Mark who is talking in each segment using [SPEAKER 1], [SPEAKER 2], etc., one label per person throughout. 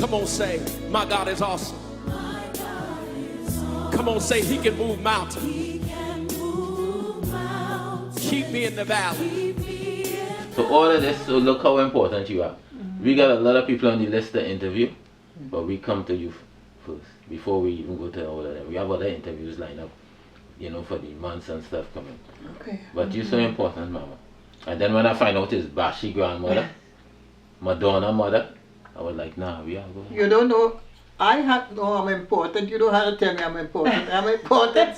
[SPEAKER 1] Come on, say, my God is awesome. Come on, say, he can move mountains. Keep me in the valley.
[SPEAKER 2] So all of this, so look how important you are. We got a lot of people on the list to interview, but we come to you first before we even go to all of them. We have other interviews lined up, you know, for the months and stuff coming.
[SPEAKER 3] Okay.
[SPEAKER 2] But you're so important, Mama. And then when I find out it's Bashi grandmother, Madonna mother, I was like, nah, we are going.
[SPEAKER 3] You don't know. I have no, I'm important. You don't have to tell me I'm important. I'm important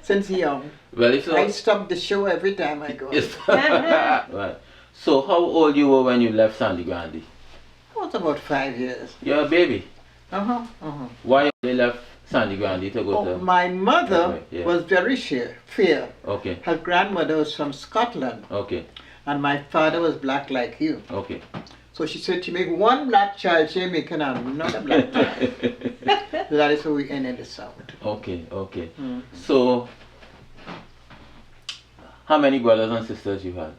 [SPEAKER 3] since young.
[SPEAKER 2] Well, if so,
[SPEAKER 3] I stop the show every time I go.
[SPEAKER 2] Right. So how old you were when you left Sandy Grande?
[SPEAKER 3] It was about 5 years.
[SPEAKER 2] You're a baby.
[SPEAKER 3] Uh-huh.
[SPEAKER 2] Why you left Sandy Grande to go to?
[SPEAKER 3] My mother was very fair.
[SPEAKER 2] Okay.
[SPEAKER 3] Her grandmother was from Scotland.
[SPEAKER 2] Okay.
[SPEAKER 3] And my father was black like you.
[SPEAKER 2] Okay.
[SPEAKER 3] So she said, to make one black child, she make another black child. So that is how we ended the South.
[SPEAKER 2] Okay. So, how many brothers and sisters you had?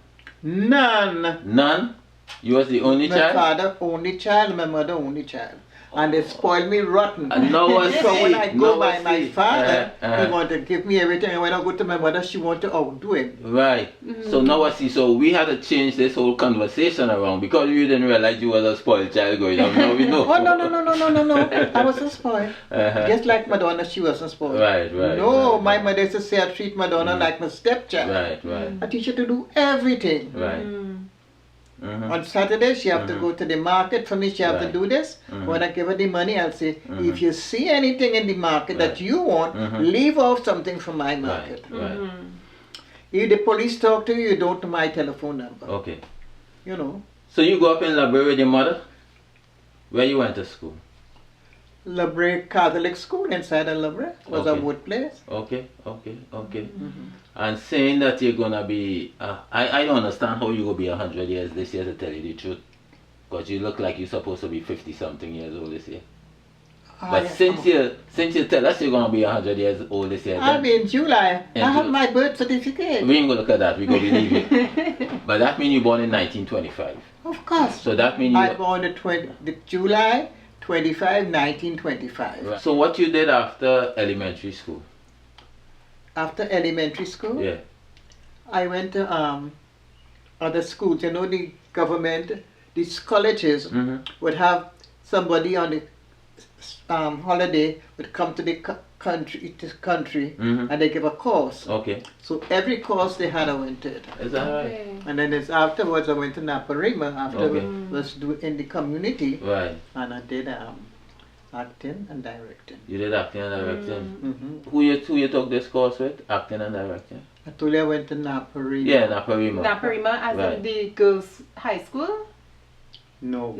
[SPEAKER 3] None.
[SPEAKER 2] None? You was the only child?
[SPEAKER 3] My father only child, my mother only child. And they spoiled me rotten.
[SPEAKER 2] No,
[SPEAKER 3] so when I go by my father,
[SPEAKER 2] he
[SPEAKER 3] wanted to give me everything. And when I go to my mother, she wanted to outdo him.
[SPEAKER 2] Right. So now I see. So we had to change this whole conversation around because you didn't realize you was a spoiled child going on. Now we know.
[SPEAKER 3] Oh, no. I wasn't spoiled. Just like Madonna, she wasn't spoiled.
[SPEAKER 2] Right.
[SPEAKER 3] No, my mother used to say I treat Madonna like my stepchild.
[SPEAKER 2] Right.
[SPEAKER 3] I teach her to do everything.
[SPEAKER 2] Right.
[SPEAKER 3] On Saturday, she have to go to the market. For me, she have to do this. When I give her the money, I'll say, if you see anything in the market that you want, leave off something from my market.
[SPEAKER 2] Right.
[SPEAKER 3] If the police talk to you, you don't know my telephone number.
[SPEAKER 2] Okay.
[SPEAKER 3] You know.
[SPEAKER 2] So you grew up in La Brea with your mother? Where you went to school?
[SPEAKER 3] La Brea Catholic School inside of La Brea was a wood place.
[SPEAKER 2] Okay. And saying that you're gonna be, I don't understand how you will be 100 years this year, to tell you the truth, because you look like you're supposed to be 50 something years old this year. But since you tell us you're gonna be 100 years old this year,
[SPEAKER 3] I'll be in July. I have my birth certificate.
[SPEAKER 2] We ain't gonna look at that. We gonna believe you. But that means you born in 1925.
[SPEAKER 3] Of course.
[SPEAKER 2] So that means you.
[SPEAKER 3] I born the July 25, 1925.
[SPEAKER 2] Right. So what you did after elementary school?
[SPEAKER 3] After elementary school?
[SPEAKER 2] Yeah.
[SPEAKER 3] I went to other schools. You know, the government, these colleges would have somebody on the holiday would come to the country and they give a course.
[SPEAKER 2] Okay.
[SPEAKER 3] So every course they had, I went to it.
[SPEAKER 2] Is that right?
[SPEAKER 3] And then afterwards I went to Naparima was in the community.
[SPEAKER 2] Right.
[SPEAKER 3] And I did acting and directing.
[SPEAKER 2] You did acting and directing. Who you took this course with? Acting and directing?
[SPEAKER 3] I told you I went to Naparima.
[SPEAKER 2] Yeah, Naparima.
[SPEAKER 4] Naparima as in the girls' high school?
[SPEAKER 3] No.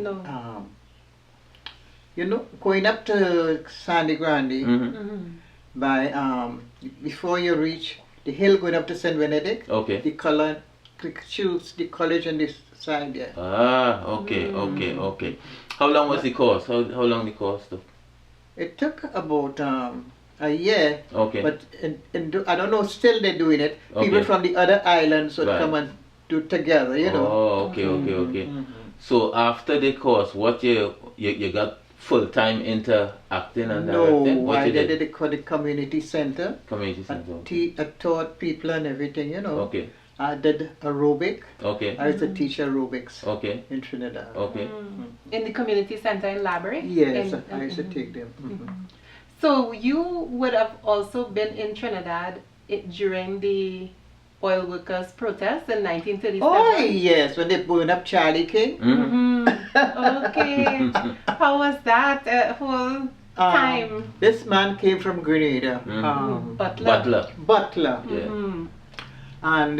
[SPEAKER 3] You know, going up to Sandy Grande, by before you reach the hill going up to St. Benedict, the college on this side there.
[SPEAKER 2] Okay. How long was the course? How long the course took?
[SPEAKER 3] It took about a year.
[SPEAKER 2] Okay.
[SPEAKER 3] But I don't know, still they're doing it. People from the other islands would come and do together, you know.
[SPEAKER 2] Oh, okay. So after the course, what you got full-time into acting and directing?
[SPEAKER 3] No, I did the community center.
[SPEAKER 2] Community center.
[SPEAKER 3] I taught people and everything, you know.
[SPEAKER 2] Okay.
[SPEAKER 3] I did aerobic.
[SPEAKER 2] Okay.
[SPEAKER 3] I used to teach aerobics.
[SPEAKER 2] Okay.
[SPEAKER 3] In Trinidad.
[SPEAKER 2] Okay.
[SPEAKER 4] In the community center in Labrador?
[SPEAKER 3] Yes, I used to take them.
[SPEAKER 4] So you would have also been in Trinidad during the oil workers protest in 1937?
[SPEAKER 3] Oh yes, when they burned up Charlie King.
[SPEAKER 4] Okay. How was that whole time?
[SPEAKER 3] This man came from Grenada. Butler.
[SPEAKER 2] Yeah.
[SPEAKER 3] And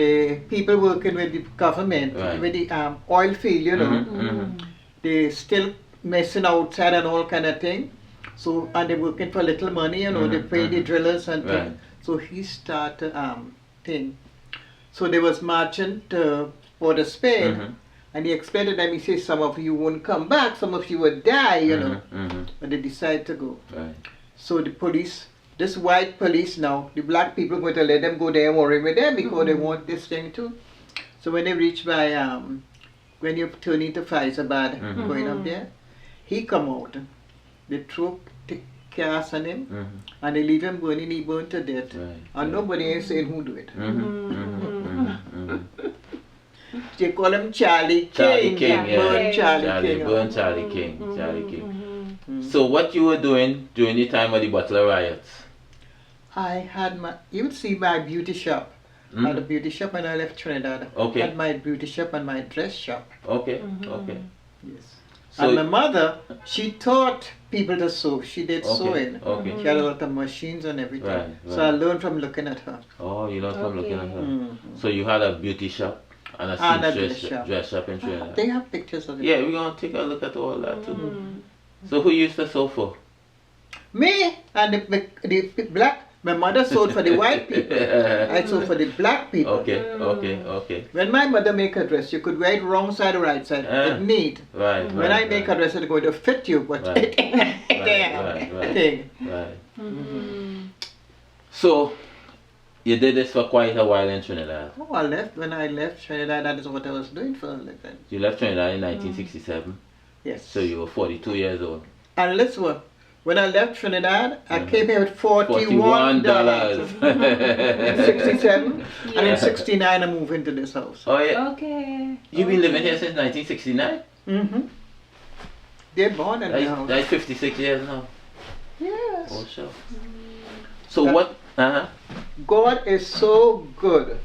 [SPEAKER 3] people working with the government, with the oil field, you know, they still messing outside and all kind of thing. So, and they working for little money, you know, they pay the drillers and things. So he started thing. So they was marching to Port of Spain, and he explained to them, he says, some of you won't come back, some of you will die, you know. But they decided to go.
[SPEAKER 2] Right.
[SPEAKER 3] So the police, this white police now, the black people going to let them go there and worry with them because they want this thing too. So when they reach by, when you turn into Faisabad, going up there, he come out they throw gas on him, and they leave him burning, he burned to death.
[SPEAKER 2] Right.
[SPEAKER 3] And nobody ain't saying who do it.
[SPEAKER 2] Mm-hmm.
[SPEAKER 3] They call him Charlie King.
[SPEAKER 2] Charlie King, yeah.
[SPEAKER 3] Burn Charlie
[SPEAKER 2] Charlie,
[SPEAKER 3] King.
[SPEAKER 2] burn Charlie King. Charlie King. So what you were doing during the time of the Butler riots?
[SPEAKER 3] I had my, you would see my beauty shop. I had a beauty shop when I left Trinidad.
[SPEAKER 2] Okay.
[SPEAKER 3] I had my beauty shop and my dress shop.
[SPEAKER 2] Okay, okay.
[SPEAKER 3] Yes.
[SPEAKER 2] So
[SPEAKER 3] And my mother, she taught people to sew. She did
[SPEAKER 2] Okay,
[SPEAKER 3] sewing.
[SPEAKER 2] okay.
[SPEAKER 3] She had a lot of machines and everything.
[SPEAKER 2] Right,
[SPEAKER 3] So I
[SPEAKER 2] right.
[SPEAKER 3] learned from looking at her.
[SPEAKER 2] Oh, you learned from looking at her.
[SPEAKER 3] Mhm.
[SPEAKER 2] So you had a beauty shop and a
[SPEAKER 3] And a
[SPEAKER 2] seamstress dress shop in Trinidad.
[SPEAKER 3] They have pictures of it.
[SPEAKER 2] Yeah, we're gonna take a look at all that too. So who used to sew for?
[SPEAKER 3] Me and the black, my mother sewed for the white people. I sewed for the black people.
[SPEAKER 2] Okay, okay, okay.
[SPEAKER 3] When my mother make a dress, you could wear it wrong side or right side. It neat.
[SPEAKER 2] Right,
[SPEAKER 3] When I make a dress, it's going to fit you, but
[SPEAKER 2] Right.
[SPEAKER 3] it ain't
[SPEAKER 2] Right,
[SPEAKER 3] thing.
[SPEAKER 2] Right. So you did this for quite a while in Trinidad.
[SPEAKER 3] Oh, I left. When I left Trinidad, that is what I was doing for a living.
[SPEAKER 2] You left Trinidad in 1967,
[SPEAKER 3] Yes.
[SPEAKER 2] so you were 42 years old.
[SPEAKER 3] And listen, when I left Trinidad, I came here with
[SPEAKER 2] $41.
[SPEAKER 3] $41. In 67, and in 69 I moved into this house.
[SPEAKER 2] Oh yeah.
[SPEAKER 4] Okay.
[SPEAKER 2] You've been living here since 1969?
[SPEAKER 3] Mm-hmm. They're born in the house.
[SPEAKER 2] That's 56 years now.
[SPEAKER 3] Yes.
[SPEAKER 2] Oh sure. So what?
[SPEAKER 3] God is so good.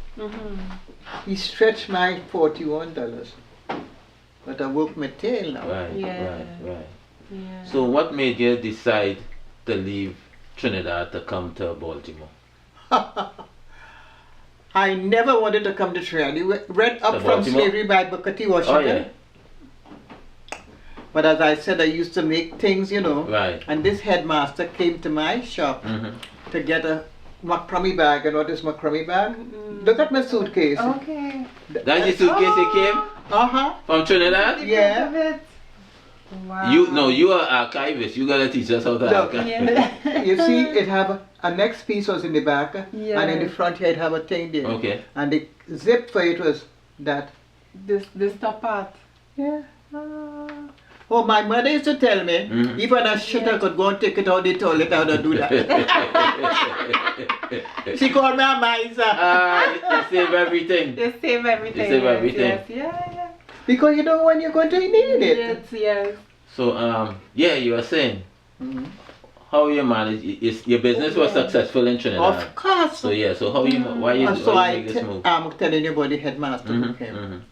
[SPEAKER 3] He stretched my $41. But I work my tail now.
[SPEAKER 2] Right,
[SPEAKER 4] Yeah.
[SPEAKER 2] right.
[SPEAKER 4] Yeah.
[SPEAKER 2] So what made you decide to leave Trinidad to come to Baltimore?
[SPEAKER 3] I never wanted to come to Trinidad. You read Up
[SPEAKER 2] To
[SPEAKER 3] from
[SPEAKER 2] Baltimore?
[SPEAKER 3] Slavery by Booker T. Washington.
[SPEAKER 2] Oh yeah.
[SPEAKER 3] But as I said, I used to make things, you know.
[SPEAKER 2] Right.
[SPEAKER 3] And this headmaster came to my shop to get a macrame bag. You know this macrame bag? Look at my suitcase.
[SPEAKER 4] Okay.
[SPEAKER 2] That's your suitcase you came
[SPEAKER 3] Uh-huh.
[SPEAKER 2] from Trinidad?
[SPEAKER 3] Yeah.
[SPEAKER 4] Of it. Wow.
[SPEAKER 2] You are archivist. You gotta teach us how to
[SPEAKER 3] Look.
[SPEAKER 2] archive.
[SPEAKER 4] Yeah.
[SPEAKER 3] You see, it have a next piece was in the back, and in the
[SPEAKER 4] Yeah.
[SPEAKER 3] front here it have a thing there.
[SPEAKER 2] Okay.
[SPEAKER 3] And the zip for it was that.
[SPEAKER 4] This top part.
[SPEAKER 3] Yeah.
[SPEAKER 4] Ah.
[SPEAKER 3] Oh, my mother used to tell me, even a shitter could go and take it out the toilet, I would do that. She called me a miser.
[SPEAKER 2] You save everything.
[SPEAKER 4] They save everything.
[SPEAKER 2] They save
[SPEAKER 4] yes,
[SPEAKER 2] everything.
[SPEAKER 4] Yes. Yeah.
[SPEAKER 3] Because you know when you're going to need it.
[SPEAKER 4] Yes.
[SPEAKER 2] So yeah, you were saying how you manage your business was successful in Trinidad.
[SPEAKER 3] Of course.
[SPEAKER 2] So yeah, so how you why you
[SPEAKER 3] So
[SPEAKER 2] why you make this move?
[SPEAKER 3] I'm telling you about the headmaster who came.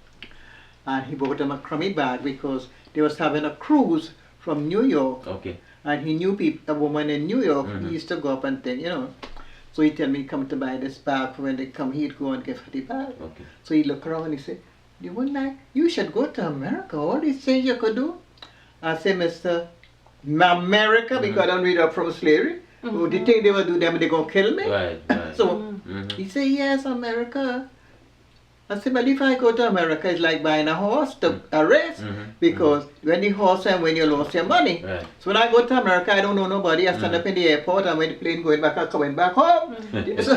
[SPEAKER 3] And he bought him a crummy bag because they was having a cruise from New York.
[SPEAKER 2] Okay.
[SPEAKER 3] And he knew a woman in New York. He used to go up and think, you know. So he tell me come to buy this bag for when they come. He'd go and give her the bag.
[SPEAKER 2] Okay.
[SPEAKER 3] So he look around and he said, you wouldn't like, you should go to America. All these things you could do. I said, Mr. America, because I don't read Up from Slavery. Oh, the thing they will do them, they gonna kill me.
[SPEAKER 2] Right.
[SPEAKER 3] So he said, yes, America. I said, well, if I go to America, it's like buying a horse to a race. Because when the horse and when you lost your money.
[SPEAKER 2] Right.
[SPEAKER 3] So when I go to America, I don't know nobody. I stand up in the airport, and when the plane going back, I'm coming back home. So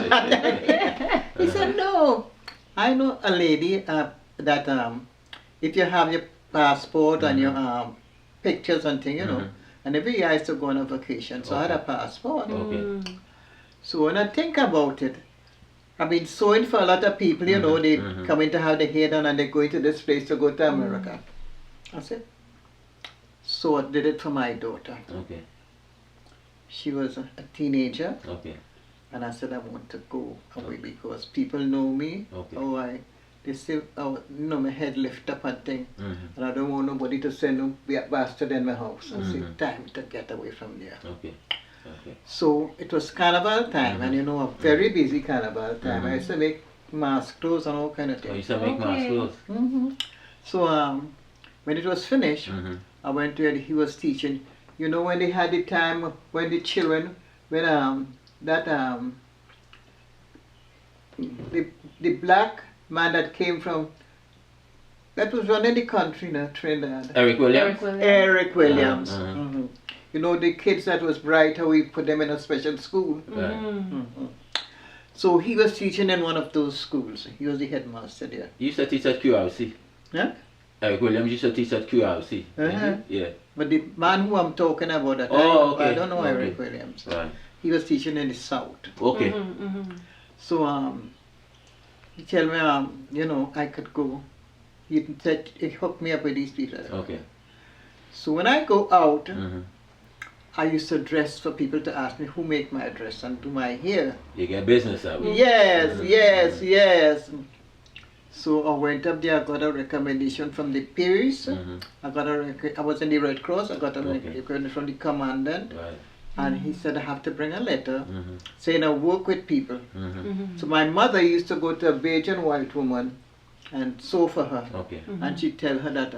[SPEAKER 3] he said, no. I know a lady that if you have your passport and your pictures and things, you know, and every year I used to go on a vacation, so I had a passport.
[SPEAKER 2] Okay.
[SPEAKER 3] So when I think about it, I've been sewing for a lot of people, you know, they come in to have their hair done and they're going to this place to go to America. I said, so I did it for my daughter.
[SPEAKER 2] Okay.
[SPEAKER 3] She was a teenager,
[SPEAKER 2] Okay.
[SPEAKER 3] and I said I want to go away because people know me.
[SPEAKER 2] Okay.
[SPEAKER 3] They say, you know, my head lift up and thing, and I don't want nobody to send no bastard in my house. I said, time to get away from there.
[SPEAKER 2] Okay. Okay.
[SPEAKER 3] So it was carnival time, and you know, a very busy carnival time. I used to make mask clothes and all kind of
[SPEAKER 2] Oh, you
[SPEAKER 3] things.
[SPEAKER 2] used to make mask clothes.
[SPEAKER 3] So when it was finished, I went to where he was teaching. You know, when they had the time when the children, when the black man that came from, that was running the country now, Trinidad.
[SPEAKER 2] Eric Williams.
[SPEAKER 3] Eric Williams. You know, the kids that was bright, how we put them in a special school.
[SPEAKER 2] Right.
[SPEAKER 3] So he was teaching in one of those schools. He was the headmaster there.
[SPEAKER 2] You used to teach at QRC.
[SPEAKER 3] Yeah?
[SPEAKER 2] Eric Williams used to teach at QRC.
[SPEAKER 3] Uh-huh.
[SPEAKER 2] Yeah.
[SPEAKER 3] But the man who I'm talking about, that
[SPEAKER 2] Oh,
[SPEAKER 3] I
[SPEAKER 2] okay.
[SPEAKER 3] don't know
[SPEAKER 2] Okay.
[SPEAKER 3] Eric Williams.
[SPEAKER 2] Right.
[SPEAKER 3] He was teaching in the South.
[SPEAKER 2] Okay.
[SPEAKER 3] So he tell me you know, I could go. He said he hooked me up with these people.
[SPEAKER 2] Okay.
[SPEAKER 3] So when I go out,
[SPEAKER 2] Mm-hmm.
[SPEAKER 3] I used to dress for people to ask me who make my dress and do my hair.
[SPEAKER 2] You get business that way.
[SPEAKER 3] Yes,
[SPEAKER 2] Mhm.
[SPEAKER 3] yes, yes. So I went up there, I got a recommendation from the Paris.
[SPEAKER 2] Mhm.
[SPEAKER 3] I was in the Red Cross, I got a
[SPEAKER 2] Okay.
[SPEAKER 3] recommendation from the commandant,
[SPEAKER 2] Right.
[SPEAKER 3] and he said I have to bring a letter
[SPEAKER 2] Mm-hmm.
[SPEAKER 3] saying I work with people.
[SPEAKER 2] Mm-hmm.
[SPEAKER 3] So my mother used to go to a Belgian white woman and sew for her.
[SPEAKER 2] Okay.
[SPEAKER 3] And she tell her that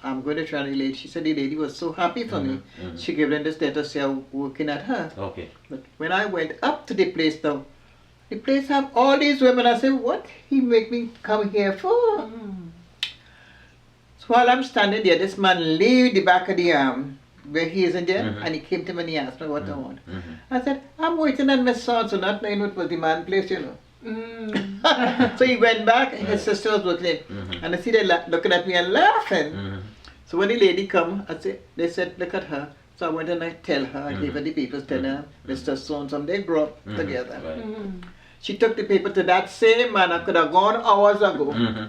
[SPEAKER 3] I'm going to translate. She said the lady was so happy for me.
[SPEAKER 2] Mhm.
[SPEAKER 3] She gave them this letter say I'm working at her.
[SPEAKER 2] Okay.
[SPEAKER 3] But when I went up to the place now, the place have all these women. I said, what he make me come here for? So while I'm standing there, this man leave the back of the where he is in there,
[SPEAKER 2] Mhm.
[SPEAKER 3] and he came to me and he asked me what I want.
[SPEAKER 2] Mm-hmm.
[SPEAKER 3] I said, I'm waiting on my son, so not knowing what was the man place, you know. So he went back, and his sister was working,
[SPEAKER 2] Mhm.
[SPEAKER 3] and I see they looking at me and laughing.
[SPEAKER 2] Mm-hmm.
[SPEAKER 3] So when the lady come, they said, look at her. So I went and I tell her, I gave her the papers, tell her, Mr. So-and-so, they grew up
[SPEAKER 2] Mhm.
[SPEAKER 3] together.
[SPEAKER 2] Right.
[SPEAKER 3] She took the paper to that same man. I could have gone hours ago.
[SPEAKER 2] Mm-hmm.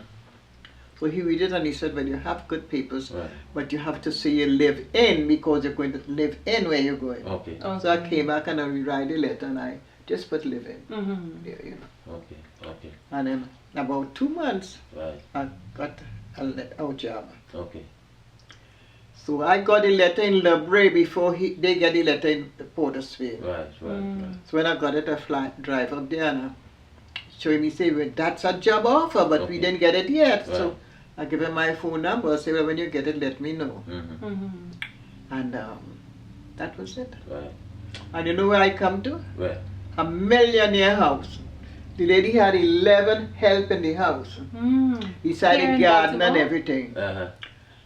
[SPEAKER 3] So he read it and he said, well, you have good papers,
[SPEAKER 2] Right.
[SPEAKER 3] but you have to say you live in because you're going to live in where you're going.
[SPEAKER 2] Okay.
[SPEAKER 3] So I came back and I rewrite the letter and I just put live in. There, you know.
[SPEAKER 2] Okay. Okay.
[SPEAKER 3] And in about 2 months,
[SPEAKER 2] Right.
[SPEAKER 3] I got a job.
[SPEAKER 2] Okay.
[SPEAKER 3] So I got a letter in Le Bray before they get the letter in Portersville.
[SPEAKER 2] Right. Right.
[SPEAKER 3] So when I got it, I drive up there and showing me, say, well, that's a job offer, but we
[SPEAKER 2] Okay.
[SPEAKER 3] didn't get it yet.
[SPEAKER 2] Right.
[SPEAKER 3] So I give him my phone number, say, well, when you get it, let me know.
[SPEAKER 2] Mm-hmm.
[SPEAKER 3] And that was it.
[SPEAKER 2] Right.
[SPEAKER 3] And you know where I come to?
[SPEAKER 2] Right.
[SPEAKER 3] A millionaire house. The lady had 11 help in the house, beside
[SPEAKER 4] Here
[SPEAKER 3] the
[SPEAKER 4] in
[SPEAKER 3] garden and
[SPEAKER 4] Baltimore?
[SPEAKER 3] everything.
[SPEAKER 2] Uh-huh.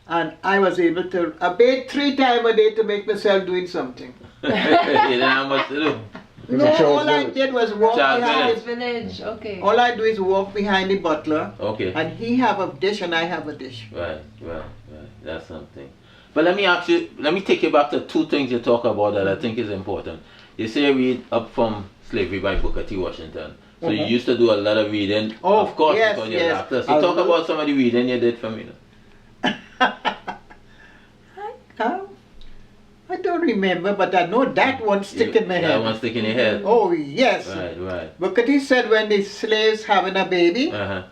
[SPEAKER 3] And I was able to, I bathe 3 times a day to make myself doing something.
[SPEAKER 2] You didn't have much to do.
[SPEAKER 3] No, all I did was walk
[SPEAKER 2] Charles
[SPEAKER 3] behind
[SPEAKER 2] Village.
[SPEAKER 4] Village, okay.
[SPEAKER 3] All I do is walk behind the butler,
[SPEAKER 2] Okay.
[SPEAKER 3] and he have a dish and I have a dish.
[SPEAKER 2] Right. Right. Right. That's something. But let me ask you. Let me take you back to 2 things you talk about that I think is important. You say read Up from Slavery by Booker T. Washington. So you used to do a lot of reading.
[SPEAKER 3] Oh,
[SPEAKER 2] of course,
[SPEAKER 3] yes,
[SPEAKER 2] because you're
[SPEAKER 3] yes.
[SPEAKER 2] an actor. So
[SPEAKER 3] I
[SPEAKER 2] talk
[SPEAKER 3] will.
[SPEAKER 2] about some of the reading you did for me.
[SPEAKER 3] I don't remember, but I know that one stick in my head.
[SPEAKER 2] That one stick in your head.
[SPEAKER 3] Oh yes.
[SPEAKER 2] Right. Right.
[SPEAKER 3] Booker T said when the slaves having a baby,
[SPEAKER 2] Uh-huh.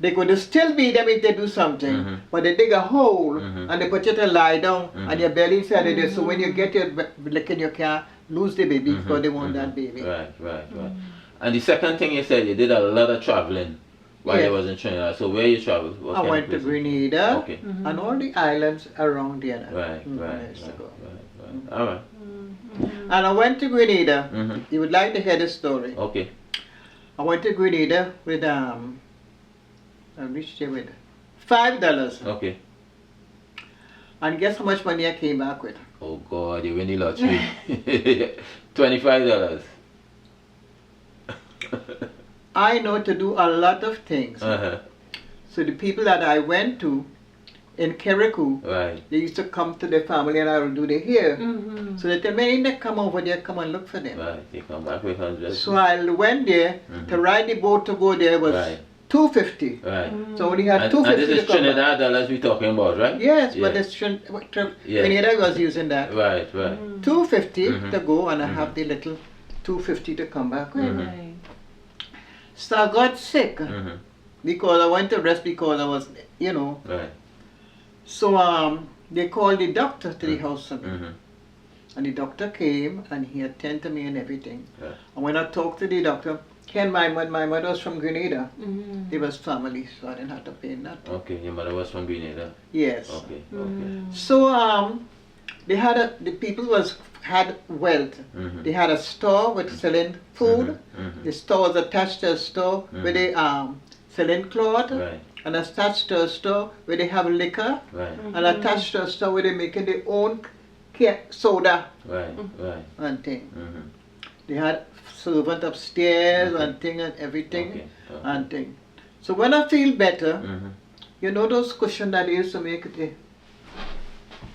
[SPEAKER 3] they going to still beat them if they do something.
[SPEAKER 2] Mhm.
[SPEAKER 3] But they dig a hole
[SPEAKER 2] Mhm.
[SPEAKER 3] and they put you to lie down
[SPEAKER 2] Mhm.
[SPEAKER 3] and your belly inside of there. So when you get your licking, you can't lose the baby because they want that baby.
[SPEAKER 2] Right, right, right. And the second thing you said, you did a lot of traveling while
[SPEAKER 3] Yes.
[SPEAKER 2] you was in Trinidad. So where you traveled? What
[SPEAKER 3] I
[SPEAKER 2] kind of
[SPEAKER 3] went to
[SPEAKER 2] places?
[SPEAKER 3] Grenada
[SPEAKER 2] Okay.
[SPEAKER 3] and all the islands around there.
[SPEAKER 2] Right,
[SPEAKER 3] Mhm,
[SPEAKER 2] right,
[SPEAKER 3] I used to
[SPEAKER 2] right,
[SPEAKER 3] go.
[SPEAKER 2] right, right. All right.
[SPEAKER 3] And I went to Grenada.
[SPEAKER 2] Mm-hmm.
[SPEAKER 3] You would like to hear the story.
[SPEAKER 2] Okay.
[SPEAKER 3] I went to Grenada with I reached there with $5.
[SPEAKER 2] Okay.
[SPEAKER 3] And guess how much money I came back with?
[SPEAKER 2] Oh God, you win the lottery. $25.
[SPEAKER 3] I know to do a lot of things.
[SPEAKER 2] Uh-huh.
[SPEAKER 3] So the people that I went to in Keriku,
[SPEAKER 2] Right.
[SPEAKER 3] they used to come to their family and I will do their hair. So they tell me, "Hey, they come over there, come and look for them."
[SPEAKER 2] Right. You come back with 100.
[SPEAKER 3] So I went there to ride the boat to go there was
[SPEAKER 2] Right.
[SPEAKER 3] $2.50.
[SPEAKER 2] Right.
[SPEAKER 3] So I only had
[SPEAKER 2] And
[SPEAKER 3] $2.50
[SPEAKER 2] this is
[SPEAKER 3] to come back.
[SPEAKER 2] Trinidad dollars we talking about, right?
[SPEAKER 3] Yes,
[SPEAKER 2] Yeah.
[SPEAKER 3] but it's
[SPEAKER 2] Yeah.
[SPEAKER 3] Grenada was using that.
[SPEAKER 2] Right, right.
[SPEAKER 3] $2.50
[SPEAKER 2] Mhm.
[SPEAKER 3] to go and I have the little $2.50 to come back with.
[SPEAKER 2] Mhm.
[SPEAKER 3] So I got sick
[SPEAKER 2] Mm-hmm.
[SPEAKER 3] because I went to rest because I was, you know.
[SPEAKER 2] Right.
[SPEAKER 3] So they called the doctor to the house for me.
[SPEAKER 2] Mm-hmm.
[SPEAKER 3] And the doctor came and he attended to me and everything.
[SPEAKER 2] Right.
[SPEAKER 3] And when I talked to the doctor, my mother was from Grenada. They was family, so I didn't have to pay nothing.
[SPEAKER 2] Okay. Your mother was from Grenada.
[SPEAKER 3] Yes.
[SPEAKER 2] Okay. Okay.
[SPEAKER 3] So they had the people had wealth.
[SPEAKER 2] Mm-hmm.
[SPEAKER 3] They had a store with selling food.
[SPEAKER 2] Mhm.
[SPEAKER 3] The store was attached to a store where they selling cloth,
[SPEAKER 2] Right.
[SPEAKER 3] and attached to a store where they have liquor,
[SPEAKER 2] Right.
[SPEAKER 3] and attached to a store where they making their own soda
[SPEAKER 2] Right. Right.
[SPEAKER 3] and thing.
[SPEAKER 2] Mm-hmm.
[SPEAKER 3] They had servant upstairs and thing and everything
[SPEAKER 2] Okay. Okay.
[SPEAKER 3] and thing. So when I feel better,
[SPEAKER 2] Mm-hmm.
[SPEAKER 3] you know those cushions that they used to make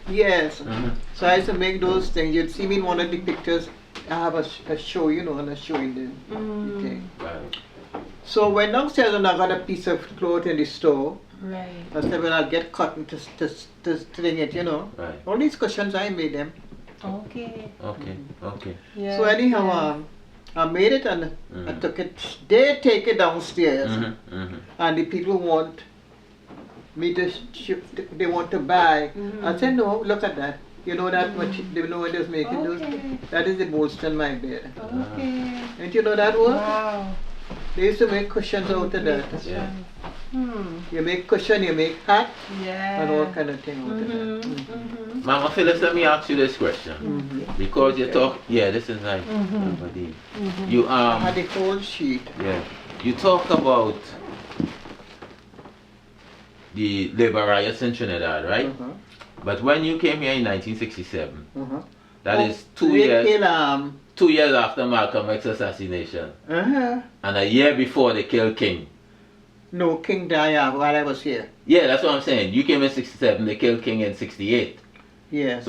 [SPEAKER 3] Yes. So I used to make those things. You'd see me in one of the pictures. I have a show, you know, and a show in the thing.
[SPEAKER 2] Right.
[SPEAKER 3] So when downstairs and I got a piece of cloth in the store,
[SPEAKER 4] Right.
[SPEAKER 3] I said, well, I'll get cotton to string it, you know.
[SPEAKER 2] Right.
[SPEAKER 3] All these cushions, I made them.
[SPEAKER 4] Okay.
[SPEAKER 2] Okay. Okay.
[SPEAKER 4] Yeah.
[SPEAKER 3] So anyhow, I made it and I took it. They take it downstairs, and the people want me to they want to buy. I said, no, look at that. You know that much, they know what it was making those.
[SPEAKER 4] Okay.
[SPEAKER 3] That is the bolster in my bed.
[SPEAKER 4] Okay.
[SPEAKER 3] Don't you know that work?
[SPEAKER 4] Wow.
[SPEAKER 3] They used to make cushions out of that.
[SPEAKER 2] Yeah.
[SPEAKER 3] You make cushion, you make hat,
[SPEAKER 4] Yeah.
[SPEAKER 3] and all kind of thing out of that.
[SPEAKER 2] Mama Phyllis, let me ask you this question. Because you talk, this is like, everybody. You,
[SPEAKER 3] I had the whole sheet.
[SPEAKER 2] yeah, you talk about the labor riots in Trinidad, right? But when you came here in 1967, that is 2 years,
[SPEAKER 3] Kill,
[SPEAKER 2] 2 years after Malcolm X's assassination, and a year before they killed King.
[SPEAKER 3] No, King died while I was here.
[SPEAKER 2] Yeah, that's what I'm saying. You came in 67, they killed King in 68.
[SPEAKER 3] Yes.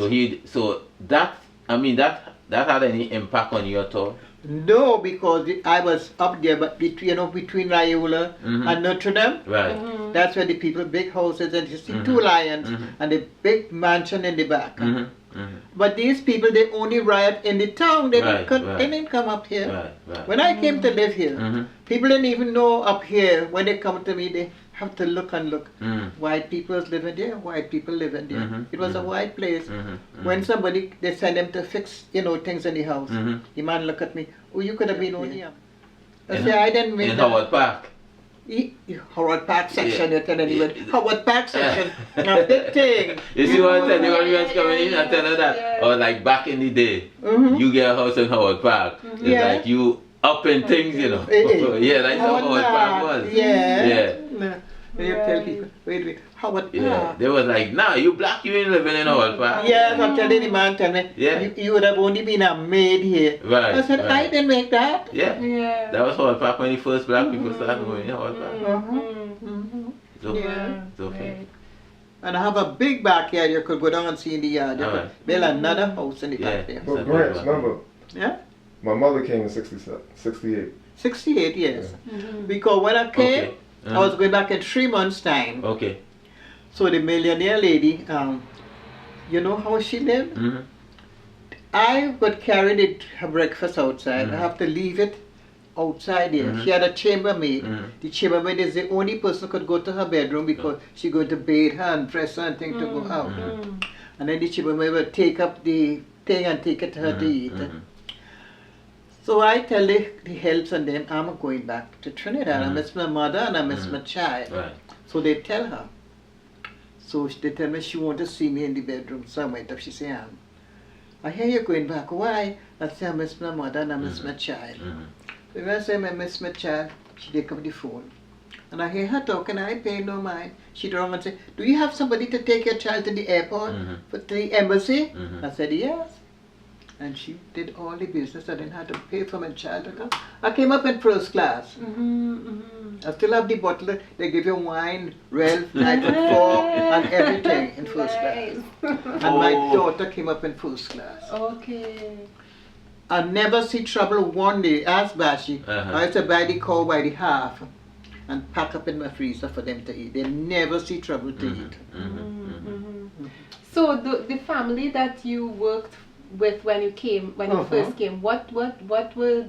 [SPEAKER 2] So that, I mean, that had any impact on you at all?
[SPEAKER 3] No, because I was up there, but between Rayola and Notre Dame.
[SPEAKER 2] Right.
[SPEAKER 3] That's where the people, big houses, and you see two lions and a big mansion in the back. But these people, they only riot in the town. They didn't come up here.
[SPEAKER 2] Right.
[SPEAKER 3] When I came to live here, people didn't even know up here. When they come to me, they have to look and look. White people living there, white people living there. It was a white place. When somebody, they send them to fix, things in the house. The man look at me, oh, you could have been on here. I say, I didn't make
[SPEAKER 2] in
[SPEAKER 3] that.
[SPEAKER 2] Howard Park.
[SPEAKER 3] Howard Park section, you tell anybody. Howard Park section, a big thing.
[SPEAKER 2] You see what I'm telling you when you was coming in? I tell her that. Or like back in the day, you get a house in Howard Park. It's like you up in things, you know. Yeah, that's how Howard Park was.
[SPEAKER 3] Yeah. And you tell people, wait, Howard Park.
[SPEAKER 2] Yeah, they was like, nah, you black, you ain't living in Howard Park.
[SPEAKER 3] Yes, I'm telling the man, tell me, you would have only been a maid here.
[SPEAKER 2] Right.
[SPEAKER 3] I said, I didn't make that.
[SPEAKER 2] Yeah. That was Howard Park when the first black people started going in Howard Park.
[SPEAKER 3] Zophia. And I have a big backyard. You could go down and see in the yard. You could build another house in the back there.
[SPEAKER 5] But Branch, remember,
[SPEAKER 3] Yeah?
[SPEAKER 5] my mother came in 68.
[SPEAKER 3] 68 years. Because when I came, I was going back in 3 months' time.
[SPEAKER 2] Okay.
[SPEAKER 3] So the millionaire lady, you know how she lived? I would carry her breakfast outside. I have to leave it outside there. She had a chambermaid. The chambermaid is the only person who could go to her bedroom because she's going to bathe her and dress her and thing to go out. And then the chambermaid would take up the thing and take it to her to eat. So I tell the helps and them, I'm going back to Trinidad. I miss my mother and I miss my child.
[SPEAKER 2] Right.
[SPEAKER 3] So they tell her. So they tell me she want to see me in the bedroom. So I went up. She say, I hear you're going back. Why? I say, I miss my mother and I miss my child. So when I say I miss my child, she take up the phone. And I hear her talking, I pay no mind. She turn around and say, do you have somebody to take your child to the airport, to the embassy? I said, yes. And she did all the business. I didn't have to pay for my child to come. I came up in first class. I still have the bottle. They give you wine, Ralph, knife and fork, and everything in first class. And my daughter came up in first class.
[SPEAKER 4] Okay.
[SPEAKER 3] I never see trouble one day. Ask Bashi. I used to buy the cow by the half and pack up in my freezer for them to eat. They never see trouble to eat.
[SPEAKER 4] So the family that you worked with when you came, when you first came, what was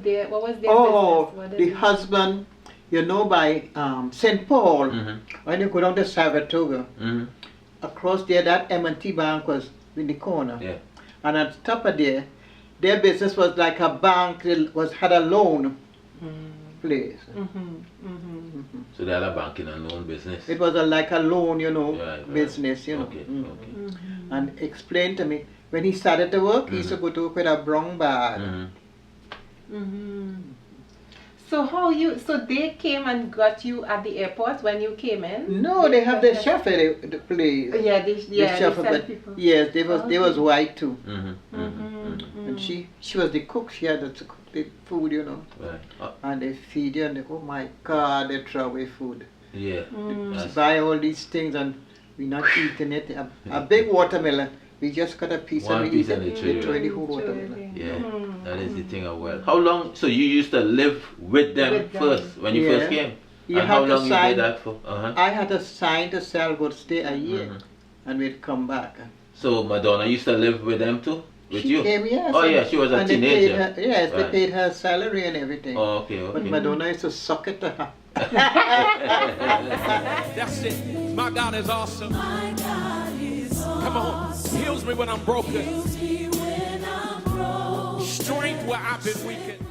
[SPEAKER 4] their business?
[SPEAKER 3] The husband, by St. Paul, when you go down to Saratoga, across there, that M&T bank was in the corner.
[SPEAKER 2] Yeah.
[SPEAKER 3] And at top of there, their business was like a bank, had a loan place.
[SPEAKER 2] So they had a banking and loan business.
[SPEAKER 3] It was like a loan, business,
[SPEAKER 2] Okay.
[SPEAKER 3] And explained to me, when he started to work, he used to go to work with a brown bag.
[SPEAKER 4] So they came and got you at the airport when you came in?
[SPEAKER 3] No, they have the chef at the place.
[SPEAKER 4] Yeah, they send people.
[SPEAKER 3] Yes, they was white too. And she was the cook. She had to cook the food,
[SPEAKER 2] Right.
[SPEAKER 3] And they feed you, and they, oh my God, they throw away food.
[SPEAKER 2] Yeah.
[SPEAKER 3] Buy all these things and we're not eating it. A big watermelon. We just got a piece
[SPEAKER 2] One
[SPEAKER 3] and
[SPEAKER 2] piece
[SPEAKER 3] we
[SPEAKER 2] and
[SPEAKER 3] eat
[SPEAKER 2] a
[SPEAKER 3] it.
[SPEAKER 2] tray,
[SPEAKER 3] Literally
[SPEAKER 2] right?
[SPEAKER 3] who wrote it.
[SPEAKER 2] Yeah, that is the thing of wealth. How long? So you used to live with them
[SPEAKER 4] With them.
[SPEAKER 2] first when you first
[SPEAKER 3] Yeah.
[SPEAKER 2] came,
[SPEAKER 3] You
[SPEAKER 2] and how
[SPEAKER 3] had to
[SPEAKER 2] long you
[SPEAKER 3] sign-
[SPEAKER 2] did that for? Uh-huh.
[SPEAKER 3] I had a sign to sell, would stay a year, and we'd come back.
[SPEAKER 2] So Madonna used to live with them too, with
[SPEAKER 3] She
[SPEAKER 2] you?
[SPEAKER 3] came, yes.
[SPEAKER 2] Oh
[SPEAKER 3] and-
[SPEAKER 2] yeah, she was a
[SPEAKER 3] and they paid
[SPEAKER 2] teenager.
[SPEAKER 3] her, yes, they
[SPEAKER 2] Right.
[SPEAKER 3] paid her salary and everything.
[SPEAKER 2] Oh, okay,
[SPEAKER 3] But
[SPEAKER 2] okay.
[SPEAKER 3] Madonna used to suck it to her.
[SPEAKER 1] That's it. My God is awesome. Come on. Heals me when I'm broken. Strength where I've been weakened.